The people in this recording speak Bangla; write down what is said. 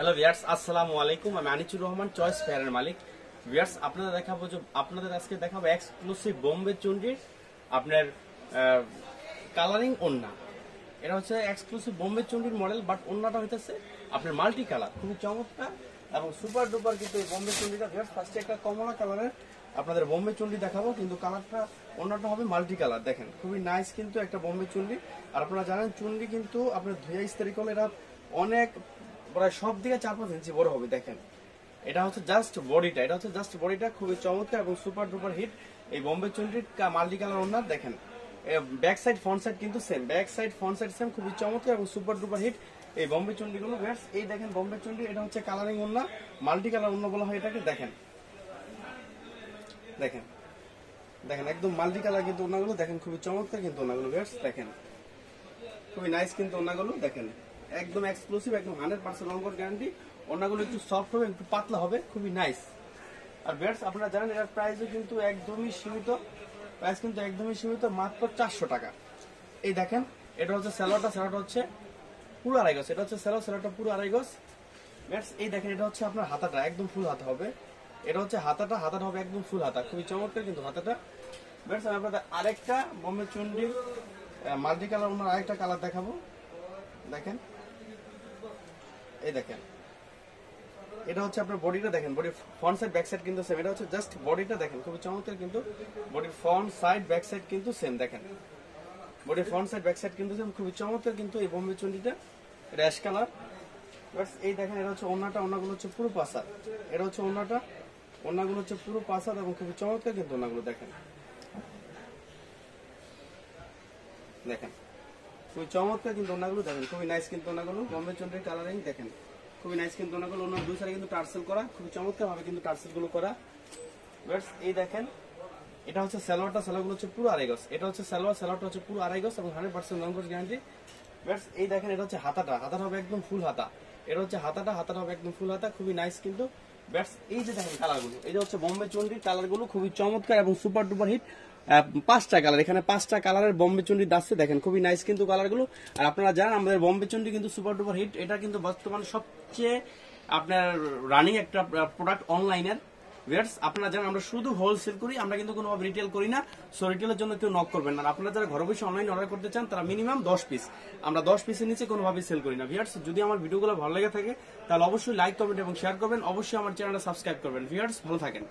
হ্যালো ভিউয়ার্স, আসসালামু আলাইকুম। আমি আনিচুর রহমান, চয়েস ফেয়ারের মালিক। ভিউয়ার্স, আপনাদের আজকে দেখাবো এক্সক্লুসিভ বোম্বে চুন্ডির আপনার কালারিং ওড়না। এটা হচ্ছে এক্সক্লুসিভ বোম্বে চুন্ডির মডেল, বাট ওড়নাটা হইতেছে আপনার মাল্টি কালার, খুবই চমৎকার এবং সুপার ডুপার। কিন্তু এই বোম্বে চুন্ডিটা ভিউয়ার্স, ফার্স্টে একটা কমলা কালারের আপনাদের বোম্বে চুন্ডি দেখাবো, কিন্তু কালারটা ওড়নাটা হবে মাল্টি কালার। দেখেন খুবই নাইস কিন্তু একটা বোম্বে চুন্ডি। আর আপনারা জানেন চুন্ডি কিন্তু আপনার ধুয়ে ইস্তারি করলে এটা অনেক প্রায় সব দিকে 4-5 ইঞ্চি বড় হবে। দেখেন এটা হচ্ছে জাস্ট বডিটা, খুবই চমৎকার এবং সুপার ডুপার হিট এই বোম্বে চুন্ডির মাল্টি কালার ওড়না। দেখেন ব্যাক সাইড ফ্রন্ট সাইড কিন্তু same, back side front side same, খুবই চমৎকার এবং সুপার ডুপার হিট এই বোম্বে চুন্ডিগুলো। ভিউয়ার্স, এই দেখেন বোম্বে চুন্ডি, এটা হচ্ছে কালারিং ওড়না, মাল্টি কালার ওড়না বলা হয় এটাকে। দেখেন দেখেন দেখেন একদম মাল্টি কালার কিন্তু ওড়নাগুলো। দেখেন খুবই চমৎকার কিন্তু ওড়নাগুলো। ভিউয়ার্স দেখেন খুবই নাইস কিন্তু ওড়নাগুলো। দেখেন একদম এক্সক্লুসিভ, একদম 100% রং কোট গ্যারান্টি। ওড়নাগুলো একটু সফট হবে, একটু পাতলা হবে, খুবই নাইস। আর ভিউয়ার্স, আপনারা জানেন এটার প্রাইসও কিন্তু একদমই সীমিত, মাত্র 400 টাকা। এই দেখেন এটা হচ্ছে সেলোয়ারটা হচ্ছে পুরো আড়াই গজ। এটা হচ্ছে সেলোয়ারটা পুরো আড়াই গজ। ভিউয়ার্স, এই দেখেন এটা হচ্ছে আপনার হাতাটা একদম ফুল হাতা হবে। এটা হচ্ছে হাতাটা হবে একদম ফুল হাতা, খুবই চমৎকার কিন্তু হাতাটা। ভিউয়ার্স, আমি আপনাদের আরেকটা বোম্বে চুন্ডির মাল্টি কালার ওনার আরেকটা কালার দেখাবো। দেখেন এই দেখেন এটা হচ্ছে আপনার বডিটা। দেখেন বডির ফ্রন্ট সাইড ব্যাক সাইড কিন্তু সেম। এটা হচ্ছে জাস্ট বডিটা। দেখেন খুবই চমৎকার কিন্তু বডির ফ্রন্ট সাইড ব্যাক সাইড কিন্তু সেম। দেখেন বডির ফ্রন্ট সাইড ব্যাক সাইড কিন্তু সেম, খুবই চমৎকার কিন্তু এই বোম্বে চুন্ডিটা। এটা অ্যাশ কালার। বাস এই দেখেন এটা হচ্ছে ওড়নাগুলো হচ্ছে পুরো পাসার। এটা হচ্ছে ওড়নাগুলো হচ্ছে পুরো পাসার এবং খুবই চমৎকার কিন্তু ওড়নাগুলো। দেখেন দেখেন খুবই চমৎকার কিন্তু ওড়নাগুলো। দেখেন খুবই নাইস কিন্তু ওড়নাগুলো, বোম্বে চুন্ডির কালারিং। দেখেন খুবই নাইস কিন্তু ওড়নাগুলো। ওনার দুই সাইডে কিন্তু টার্সেল করা, খুবই চমৎকার ভাবে কিন্তু টার্সেল গুলো করা। বাস এই দেখেন এটা হচ্ছে সেলোয়ারগুলো হচ্ছে পুরো আড়াই গজ। এটা হচ্ছে সেলোয়ারটা হচ্ছে পুরো আড়াই গজ এবং 100% রং কোট গ্যারান্টি। বাস এই দেখেন এটা হচ্ছে হাতাটা হবে একদম ফুল হাতা। এটা হচ্ছে হাতাটা হবে একদম ফুল হাতা, খুবই নাইস কিন্তু। ব্যাটস এই যে দেখেন কালারগুলো, এই যে হচ্ছে বোম্বে চুন্ডির কালারগুলো, খুবই চমৎকার এবং সুপার ডুপার হিট। 5টা কালার, এখানে 5টা কালারের বোম্বে চুন্ডি দাচ্ছে। দেখেন খুবই নাইস কিন্তু কালারগুলো। আর আপনারা জানেন আমাদের বোম্বে চুন্ডি কিন্তু সুপার ডুপার হিট। এটা কিন্তু বর্তমানে সবচেয়ে আপনার রানিং একটা প্রোডাক্ট অনলাইনের। ভিউয়ার্স, আপনারা জানেন আমরা শুধু হোলসেল করি, আমরা কিন্তু কোনোভাবে রিটেল করি না। সো রিটেলের জন্য কেউ নক করবেন না। আপনারা যারা ঘরে বসে অনলাইন অর্ডার করতে চান তারা মিনিমাম 10 পিস, আমরা 10 পিসের নিচে কোনোভাবে সেল করি না। ভিউয়ার্স, যদি আমার ভিডিওগুলো ভালো লেগে থাকে তাহলে অবশ্যই লাইক, কমেন্ট এবং শেয়ার করবেন। অবশ্যই আমার চ্যানেলটা সাবস্ক্রাইব করবেন। ভিউয়ার্স, ভালো থাকেন।